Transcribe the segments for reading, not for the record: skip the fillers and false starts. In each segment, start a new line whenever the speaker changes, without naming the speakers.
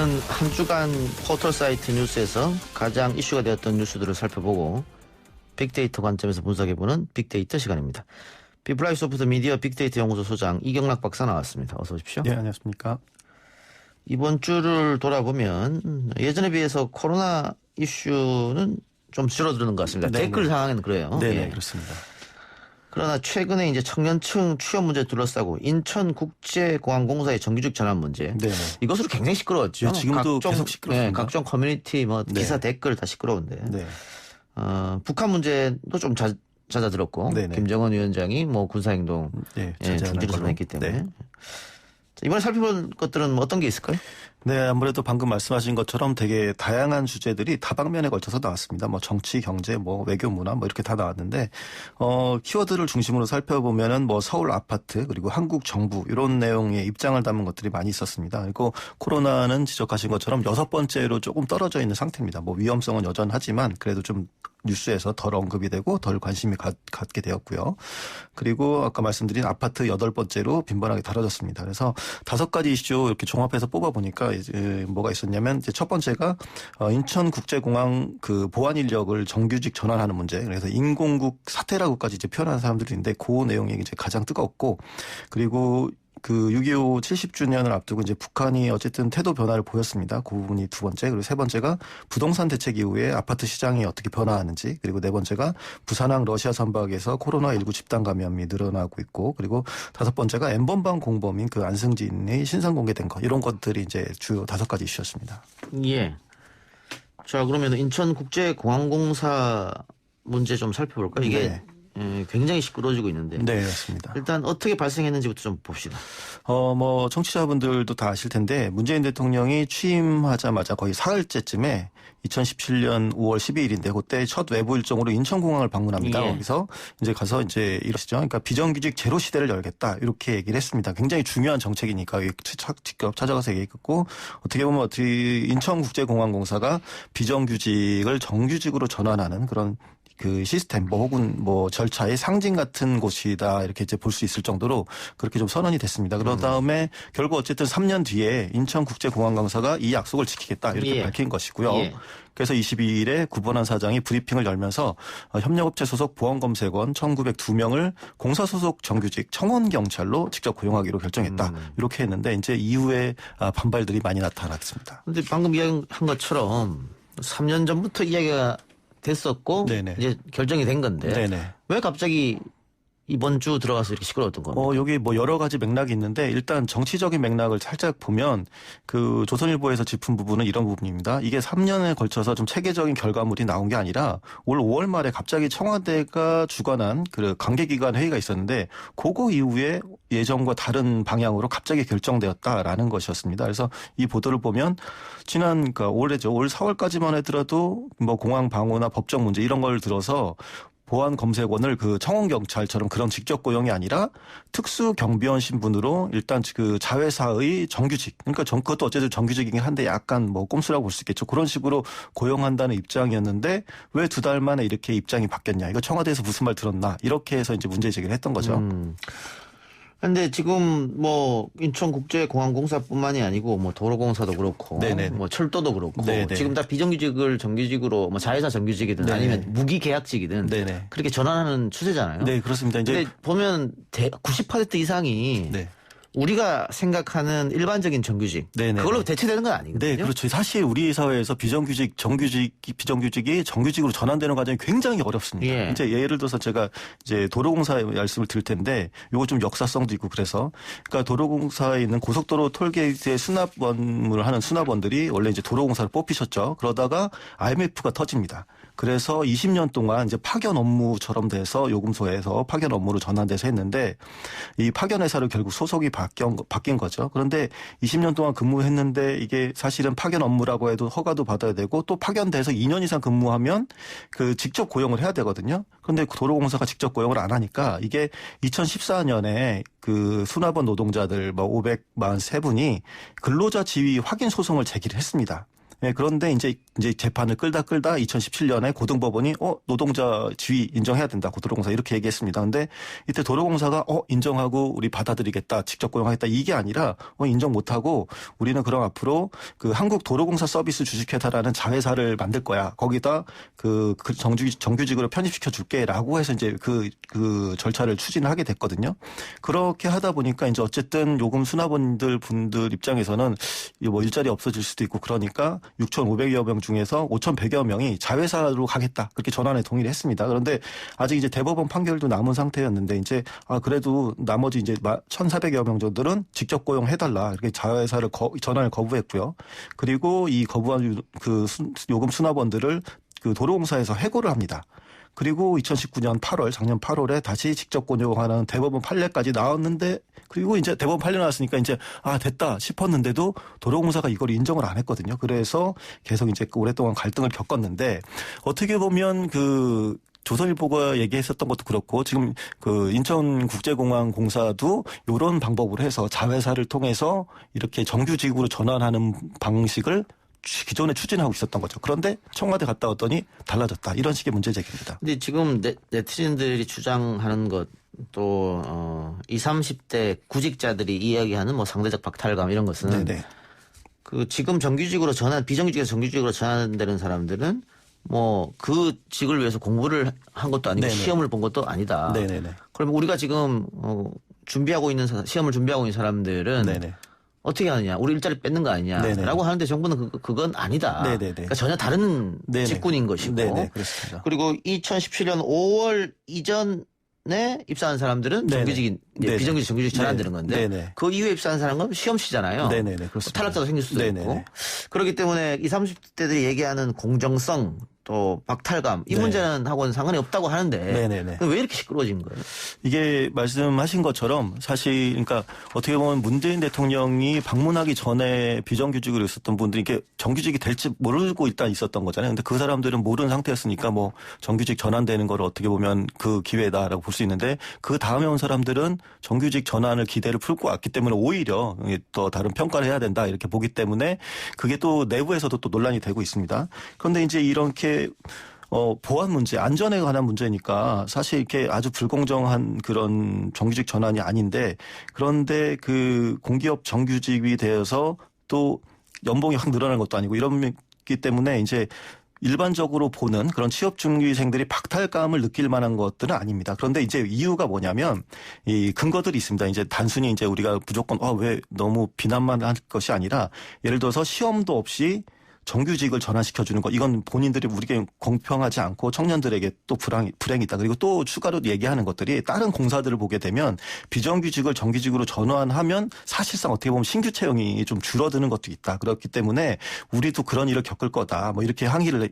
이번에는 한 주간 포털 사이트 뉴스에서 가장 이슈가 되었던 뉴스들을 살펴보고 빅데이터 관점에서 분석해보는 빅데이터 시간입니다. 비플라이 소프트 미디어 빅데이터 연구소 소장 이경락 박사 나왔습니다. 어서 오십시오.
네, 안녕하십니까.
이번 주를 돌아보면 예전에 비해서 코로나 이슈는 좀 줄어드는 것 같습니다.
네네.
댓글 상황에는 그래요.
네,
예.
그렇습니다.
그러나 최근에 이제 청년층 취업 문제 둘러싸고 인천국제공항공사의 정규직 전환 문제.
네.
이것으로 굉장히 시끄러웠죠.
네, 지금도 계속 시끄럽습니다.
네, 각종 커뮤니티 기사 댓글 다 시끄러운데.
네.
북한 문제도 좀 잦아들었고
네네.
김정은 위원장이 군사행동
네,
중지를 선언했기 때문에.
네.
자, 이번에 살펴볼 것들은 어떤 게 있을까요?
네, 아무래도 방금 말씀하신 것처럼 되게 다양한 주제들이 다방면에 걸쳐서 나왔습니다. 뭐 정치, 경제, 뭐 외교, 문화 뭐 이렇게 다 나왔는데 키워드를 중심으로 살펴보면은 뭐 서울 아파트 그리고 한국 정부 이런 내용의 입장을 담은 것들이 많이 있었습니다. 그리고 코로나는 지적하신 것처럼 6번째로 조금 떨어져 있는 상태입니다. 뭐 위험성은 여전하지만 그래도 좀 뉴스에서 덜 언급이 되고 덜 관심이 갖게 되었고요. 그리고 아까 말씀드린 아파트 8번째로 빈번하게 다뤄졌습니다. 그래서 5가지 이슈 이렇게 종합해서 뽑아보니까 이제 뭐가 있었냐면 이제 첫 번째가 인천국제공항 그 보안 인력을 정규직 전환하는 문제. 그래서 인공국 사태라고까지 이제 표현하는 사람들이 있는데 그 내용이 이제 가장 뜨겁고 그리고 그 6.25 70주년을 앞두고 이제 북한이 어쨌든 태도 변화를 보였습니다. 그 부분이 두 번째. 그리고 세 번째가 부동산 대책 이후에 아파트 시장이 어떻게 변화하는지. 그리고 네 번째가 부산항 러시아 선박에서 코로나19 집단 감염이 늘어나고 있고. 그리고 다섯 번째가 N번방 공범인 그 안승진이 신상 공개된 것. 이런 것들이 이제 주요 5가지 이슈였습니다.
예. 자, 그러면 인천국제공항공사 문제 좀 살펴볼까요? 이게
네.
굉장히 시끄러워지고 있는데.
네, 맞습니다.
일단 어떻게 발생했는지부터 좀 봅시다.
뭐 청취자분들도 다 아실 텐데 문재인 대통령이 취임하자마자 거의 사흘째쯤에 2017년 5월 12일인데 그때 첫 외부 일정으로 인천공항을 방문합니다.
예.
거기서 이제 가서 이제 이러시죠. 그러니까 비정규직 제로 시대를 열겠다 이렇게 얘기를 했습니다. 굉장히 중요한 정책이니까 직접 찾아가서 얘기했고 어떻게 보면 인천국제공항공사가 비정규직을 정규직으로 전환하는 그런 그 시스템 혹은 절차의 상징 같은 곳이다 이렇게 이제 볼 수 있을 정도로 그렇게 좀 선언이 됐습니다. 그런 다음에 결국 어쨌든 3년 뒤에 인천국제공항공사가 이 약속을 지키겠다 이렇게
예.
밝힌 것이고요.
예.
그래서 22일에 구본환 사장이 브리핑을 열면서 협력업체 소속 보안검색원 1902명을 공사 소속 정규직 청원경찰로 직접 고용하기로 결정했다. 이렇게 했는데 이제 이후에 반발들이 많이 나타났습니다.
그런데 방금 이야기한 것처럼 3년 전부터 이야기가 됐었고
네네.
이제 결정이 된 건데
네네.
왜 갑자기 이번 주 들어가서 이렇게 시끄러웠던 겁니까?
여기 여러 가지 맥락이 있는데 일단 정치적인 맥락을 살짝 보면 그 조선일보에서 짚은 부분은 이런 부분입니다. 이게 3년에 걸쳐서 좀 체계적인 결과물이 나온 게 아니라 올 5월 말에 갑자기 청와대가 주관한 그 관계기관 회의가 있었는데 그거 이후에 예정과 다른 방향으로 갑자기 결정되었다라는 것이었습니다. 그래서 이 보도를 보면 그러니까 올해죠. 올 4월까지만 하더라도 뭐 공항 방호나 법적 문제 이런 걸 들어서 보안검색원을 그 청원경찰처럼 그런 직접 고용이 아니라 특수경비원 신분으로 일단 그 자회사의 정규직, 그러니까 그것도 어쨌든 정규직이긴 한데 약간 뭐 꼼수라고 볼 수 있겠죠. 그런 식으로 고용한다는 입장이었는데 왜 2달 만에 이렇게 입장이 바뀌었냐. 이거 청와대에서 무슨 말 들었나. 이렇게 해서 이제 문제 제기를 했던 거죠.
근데 지금 인천국제공항공사뿐만이 아니고 도로공사도 그렇고
네네.
철도도 그렇고
네네.
지금 다 비정규직을 정규직으로 자회사 정규직이든
네네.
아니면 무기계약직이든
네네.
그렇게 전환하는 추세잖아요.
네, 그렇습니다. 이제
근데 보면 90% 이상이
네.
우리가 생각하는 일반적인 정규직
네네.
그걸로 대체되는 건 아니거든요.
네, 그렇죠. 사실 우리 사회에서 비정규직이 정규직으로 전환되는 과정이 굉장히 어렵습니다.
예.
이제 예를 들어서 제가 이제 도로공사의 말씀을 드릴 텐데 요거 좀 역사성도 있고 그래서 그러니까 도로공사에 있는 고속도로 톨게이트의 수납원을 하는 수납원들이 원래 이제 도로공사를 뽑히셨죠. 그러다가 IMF가 터집니다. 그래서 20년 동안 이제 파견 업무처럼 돼서 요금소에서 파견 업무로 전환돼서 했는데 이 파견 회사를 결국 소속이 바뀐 거죠. 그런데 20년 동안 근무했는데 이게 사실은 파견 업무라고 해도 허가도 받아야 되고 또 파견돼서 2년 이상 근무하면 그 직접 고용을 해야 되거든요. 그런데 도로공사가 직접 고용을 안 하니까 이게 2014년에 그 수납원 노동자들 543분이 근로자 지위 확인 소송을 제기를 했습니다. 예, 그런데 이제 재판을 끌다 2017년에 고등법원이 노동자 지위 인정해야 된다. 도로공사 이렇게 얘기했습니다. 근데 이때 도로공사가 인정하고 우리 받아들이겠다. 직접 고용하겠다. 이게 아니라 인정 못하고 우리는 그럼 앞으로 그 한국도로공사 서비스 주식회사라는 자회사를 만들 거야. 거기다 그 정규직으로 편입시켜 줄게라고 해서 이제 그 절차를 추진하게 됐거든요. 그렇게 하다 보니까 이제 어쨌든 요금 수납원들 분들 입장에서는 뭐 일자리 없어질 수도 있고 그러니까 6,500여 명 중에서 5,100여 명이 자회사로 가겠다. 그렇게 전환에 동의를 했습니다. 그런데 아직 이제 대법원 판결도 남은 상태였는데 이제 그래도 나머지 이제 1,400여 명 정도는 직접 고용해달라. 이렇게 자회사를 전환을 거부했고요. 그리고 이 거부한 그 요금 수납원들을 그 도로공사에서 해고를 합니다. 그리고 2019년 8월, 작년 8월에 다시 직접 고용하는 대법원 판례까지 나왔는데 그리고 이제 대법원 판례 나왔으니까 이제 됐다 싶었는데도 도로공사가 이걸 인정을 안 했거든요. 그래서 계속 이제 오랫동안 갈등을 겪었는데 어떻게 보면 그 조선일보가 얘기했었던 것도 그렇고 지금 그 인천국제공항 공사도 이런 방법으로 해서 자회사를 통해서 이렇게 정규직으로 전환하는 방식을 기존에 추진하고 있었던 거죠. 그런데 청와대 갔다 왔더니 달라졌다. 이런 식의 문제 제기입니다.
근데 지금 네티즌들이 주장하는 것 또 20, 30대 구직자들이 이야기하는 뭐 상대적 박탈감 이런 것은
네네.
그 지금 정규직으로 비정규직에서 정규직으로 전환되는 사람들은 뭐 그 직을 위해서 공부를 한 것도 아니고
네네.
시험을 본 것도 아니다.
네네네.
그러면 우리가 지금 시험을 준비하고 있는 사람들은
네네.
어떻게 하느냐? 우리 일자리 뺏는 거 아니냐라고
네네.
하는데 정부는 그건 아니다.
네네네.
그러니까 전혀 다른
네네.
직군인 것이고.
네네. 그렇습니다.
그리고 2017년 5월 이전에 입사한 사람들은
네네.
정규직인
네네.
비정규직 정규직 전환되는 건데
네네.
그 이후에 입사한 사람은 시험치잖아요.
네네네. 그렇습니다.
탈락자도 생길 수도
네네네.
있고. 그렇기 때문에 20, 30대들이 얘기하는 공정성 또 박탈감 이
네.
문제는 하고는 상관이 없다고 하는데
네네네.
왜 이렇게 시끄러워진 거예요?
이게 말씀하신 것처럼 사실 그러니까 어떻게 보면 문재인 대통령이 방문하기 전에 비정규직으로 있었던 분들이 이게 정규직이 될지 모르고 있었던 거잖아요. 근데 그 사람들은 모르는 상태였으니까 뭐 정규직 전환되는 걸 어떻게 보면 그 기회다라고 볼 수 있는데 그 다음에 온 사람들은 정규직 전환을 기대를 풀고 왔기 때문에 오히려 더 다른 평가를 해야 된다 이렇게 보기 때문에 그게 또 내부에서도 또 논란이 되고 있습니다. 그런데 이제 이렇게 보안 문제, 안전에 관한 문제니까 사실 이렇게 아주 불공정한 그런 정규직 전환이 아닌데 그런데 그 공기업 정규직이 되어서 또 연봉이 확 늘어나는 것도 아니고 이렇기 때문에 이제 일반적으로 보는 그런 취업 준비생들이 박탈감을 느낄 만한 것들은 아닙니다. 그런데 이제 이유가 뭐냐면 이 근거들이 있습니다. 이제 단순히 이제 우리가 무조건 왜 너무 비난만 할 것이 아니라 예를 들어서 시험도 없이 정규직을 전환시켜주는 것 이건 본인들이 우리에게 공평하지 않고 청년들에게 또 불행이 있다. 그리고 또 추가로 얘기하는 것들이 다른 공사들을 보게 되면 비정규직을 정규직으로 전환하면 사실상 어떻게 보면 신규 채용이 좀 줄어드는 것도 있다. 그렇기 때문에 우리도 그런 일을 겪을 거다. 뭐 이렇게 항의를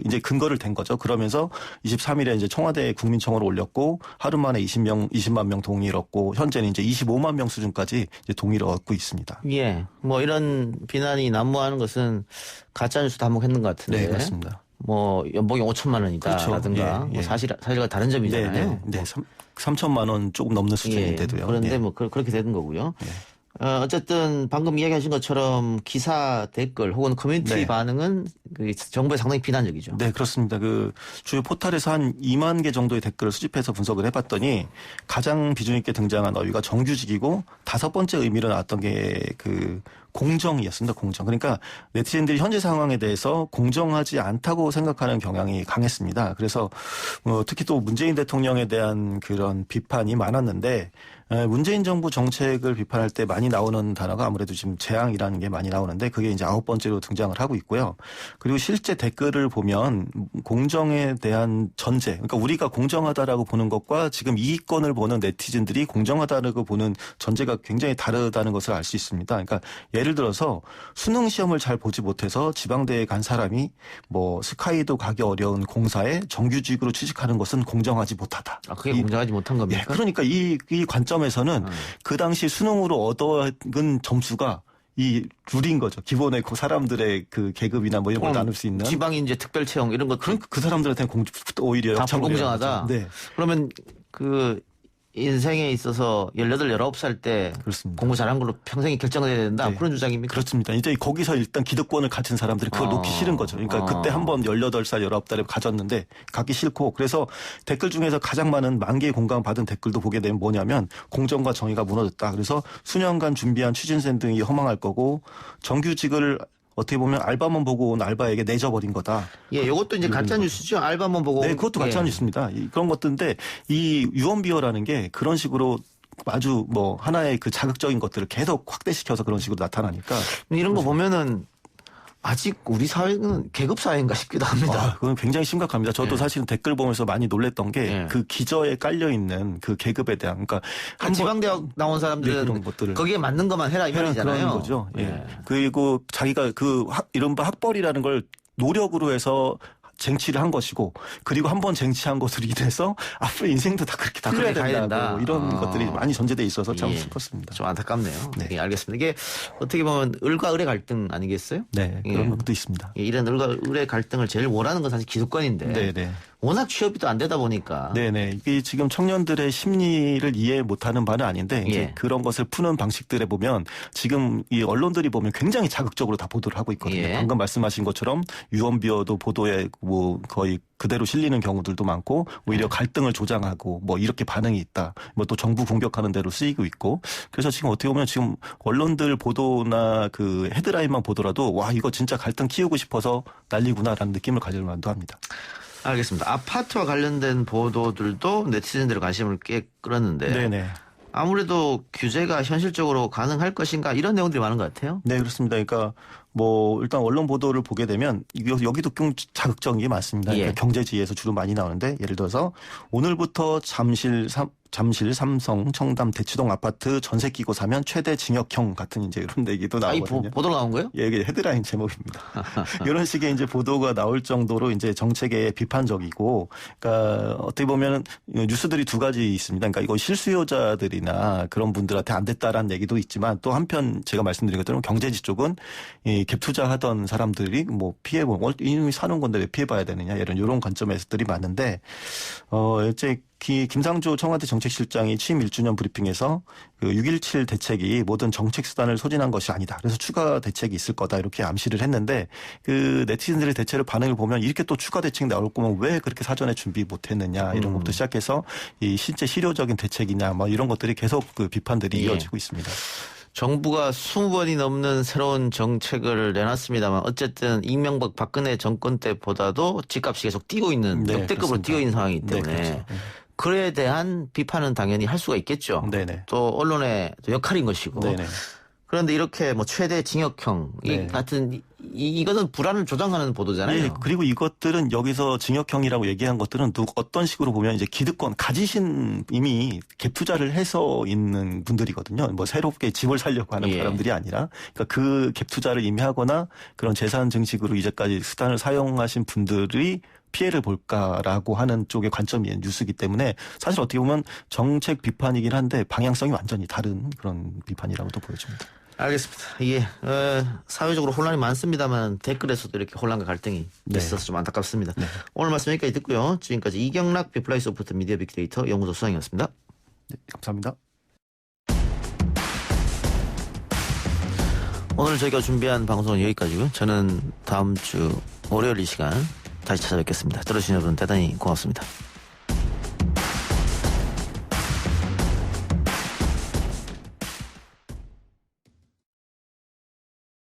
이제 근거를 댄 거죠. 그러면서 23일에 이제 청와대 국민청원을 올렸고 하루 만에 20만 명 동의를 얻고 현재는 이제 25만 명 수준까지 이제 동의를 얻고 있습니다.
예. 뭐 이런 비난이 난무하는 것은 가짜뉴스 담목했는 것 같은데.
네, 그렇습니다.
뭐 연봉이 5천만 원이다라든가
그렇죠. 예, 예.
뭐 사실과 다른 점이잖아요.
네. 3천만 원 조금 넘는 수준인데도요.
예. 그런데
네.
뭐 그렇게 되는 거고요.
네.
어쨌든 방금 이야기하신 것처럼 기사 댓글 혹은 커뮤니티
네.
반응은 그 정부에 상당히 비난적이죠.
네, 그렇습니다. 그 주요 포털에서 한 2만 개 정도의 댓글을 수집해서 분석을 해봤더니 가장 비중 있게 등장한 어휘가 정규직이고 5번째 의미로 나왔던 게 그 공정이었습니다. 공정. 그러니까 네티즌들이 현재 상황에 대해서 공정하지 않다고 생각하는 경향이 강했습니다. 그래서 특히 또 문재인 대통령에 대한 그런 비판이 많았는데 문재인 정부 정책을 비판할 때 많이 나오는 단어가 아무래도 지금 재앙이라는 게 많이 나오는데 그게 이제 9번째로 등장을 하고 있고요. 그리고 실제 댓글을 보면 공정에 대한 전제, 그러니까 우리가 공정하다라고 보는 것과 지금 이익권을 보는 네티즌들이 공정하다라고 보는 전제가 굉장히 다르다는 것을 알 수 있습니다. 그러니까 예를 들어서 수능 시험을 잘 보지 못해서 지방대에 간 사람이 뭐 스카이도 가기 어려운 공사에 정규직으로 취직하는 것은 공정하지 못하다.
그게 공정하지 못한 겁니까?
예, 그러니까 이 관점에서는 그 당시 수능으로 얻은 점수가 이 룰인 거죠. 기본의 그 사람들의 그 계급이나 뭐 이런 걸 나눌 수 있는.
지방인 이제 특별 채용 이런 것.
그러니까 그 사람들한테는 오히려
다 불공정하다.
네.
그러면 그 인생에 있어서 18, 19살 때
그렇습니다.
공부 잘한 걸로 평생이 결정돼야 된다.
네.
그런 주장입니까?
그렇습니다. 이제 거기서 일단 기득권을 가진 사람들이 그걸 놓기 싫은 거죠. 그러니까 그때 한번 18살, 19살에 가졌는데 가기 싫고 그래서 댓글 중에서 가장 많은 만 개의 공감 받은 댓글도 보게 되면 뭐냐면 공정과 정의가 무너졌다. 그래서 수년간 준비한 취준생 등이 허망할 거고 정규직을 어떻게 보면 알바만 보고 온 알바에게 내줘버린 거다.
예, 이것도 이제 가짜 뉴스죠. 알바만 보고.
네, 그것도 가짜 뉴스입니다. 그런 것들인데 이 유언비어라는 게 그런 식으로 아주 뭐 하나의 그 자극적인 것들을 계속 확대시켜서 그런 식으로 나타나니까
이런 거 보면은 아직 우리 사회는 계급 사회인가 싶기도 합니다.
그건 굉장히 심각합니다. 저도 사실은 댓글 보면서 많이 놀랬던 게 그 기저에 깔려 있는 그 계급에 대한 그러니까
지방대학 나온 사람들은
그런 것들을
거기에 맞는 것만 해라 이 말이잖아요.
그런 거죠. 예. 그리고 자기가 그 이른바 학벌이라는 걸 노력으로 해서 쟁취를 한 것이고 그리고 한번 쟁취한 것으로 인해서 앞으로 인생도 다 그렇게 다 그래야 된다고 이런 것들이 많이 전제돼 있어서 참 슬펐습니다.
좀 안타깝네요.
네.
예, 알겠습니다. 이게 어떻게 보면 을과 을의 갈등 아니겠어요?
네, 그런 것도 있습니다.
예, 이런 을과 을의 갈등을 제일 원하는 건 사실 기득권인데
네.
워낙 취업이 또 안 되다 보니까
네네. 이게 지금 청년들의 심리를 이해 못하는 바는 아닌데 이제 그런 것을 푸는 방식들에 보면 지금 이 언론들이 보면 굉장히 자극적으로 다 보도를 하고 있거든요. 방금 말씀하신 것처럼 유언비어도 보도에 뭐 거의 그대로 실리는 경우들도 많고 오히려 갈등을 조장하고 뭐 이렇게 반응이 있다. 뭐 또 정부 공격하는 대로 쓰이고 있고 그래서 지금 어떻게 보면 지금 언론들 보도나 그 헤드라인만 보더라도 와 이거 진짜 갈등 키우고 싶어서 난리구나라는 느낌을 가질 만도 합니다.
알겠습니다. 아파트와 관련된 보도들도 네티즌들의 관심을 꽤 끌었는데
네네.
아무래도 규제가 현실적으로 가능할 것인가 이런 내용들이 많은 것 같아요.
네, 그렇습니다. 그러니까 뭐 일단 언론 보도를 보게 되면 여기도 좀 자극적인 게 많습니다. 그러니까 경제지에서 주로 많이 나오는데 예를 들어서 오늘부터 잠실, 삼성, 청담, 대치동 아파트 전세 끼고 사면 최대 징역형 같은 이제 이런 얘기도 나오거든요.
보도로 나온 거예요?
예, 이게 헤드라인 제목입니다. 이런 식의 이제 보도가 나올 정도로 이제 정책에 비판적이고, 그러니까 어떻게 보면 뉴스들이 두 가지 있습니다. 그러니까 이거 실수요자들이나 그런 분들한테 안 됐다라는 얘기도 있지만 또 한편 제가 말씀드린 것처럼 경제지 쪽은 이 갭 투자하던 사람들이 뭐 피해보고 이놈이 사는 건데 왜 피해봐야 되느냐 이런 관점에서들이 많은데 이제 김상조 청와대 정책실장이 취임 1주년 브리핑에서 그 6.17 대책이 모든 정책 수단을 소진한 것이 아니다. 그래서 추가 대책이 있을 거다. 이렇게 암시를 했는데 그 네티즌들의 대체로 반응을 보면 이렇게 또 추가 대책이 나올 거면 왜 그렇게 사전에 준비 못 했느냐 이런 것부터 시작해서 이 실제 실효적인 대책이냐 뭐 이런 것들이 계속 그 비판들이 이어지고 있습니다.
정부가 20번이 넘는 새로운 정책을 내놨습니다만 어쨌든 이명박 박근혜 정권 때보다도 집값이 계속 뛰고 있는 역대급으로 뛰어 있는 상황이기 때문에
그렇죠.
그에 대한 비판은 당연히 할 수가 있겠죠.
네네.
또 언론의 역할인 것이고.
네네.
그런데 이렇게 뭐 최대 징역형 같은 이거는 불안을 조장하는 보도잖아요.
예, 그리고 이것들은 여기서 징역형이라고 얘기한 것들은 어떤 식으로 보면 이제 기득권 가지신 이미 갭 투자를 해서 있는 분들이거든요. 뭐 새롭게 집을 살려고 하는 사람들이 아니라 그러니까 그 갭 투자를 이미 하거나 그런 재산 증식으로 이제까지 수단을 사용하신 분들이 피해를 볼까라고 하는 쪽의 관점이 뉴스이기 때문에 사실 어떻게 보면 정책 비판이긴 한데 방향성이 완전히 다른 그런 비판이라고도 보여집니다.
알겠습니다. 예, 사회적으로 혼란이 많습니다만 댓글에서도 이렇게 혼란과 갈등이 있어서 좀 안타깝습니다. 오늘 말씀 여기까지 듣고요. 지금까지 이경락 빅플라이 소프트 미디어 빅데이터 연구소 수장이었습니다.
네, 감사합니다.
오늘 저희가 준비한 방송은 여기까지고요. 저는 다음 주 월요일 이 시간 다시 찾아뵙겠습니다. 들어주신 여러분 대단히 고맙습니다.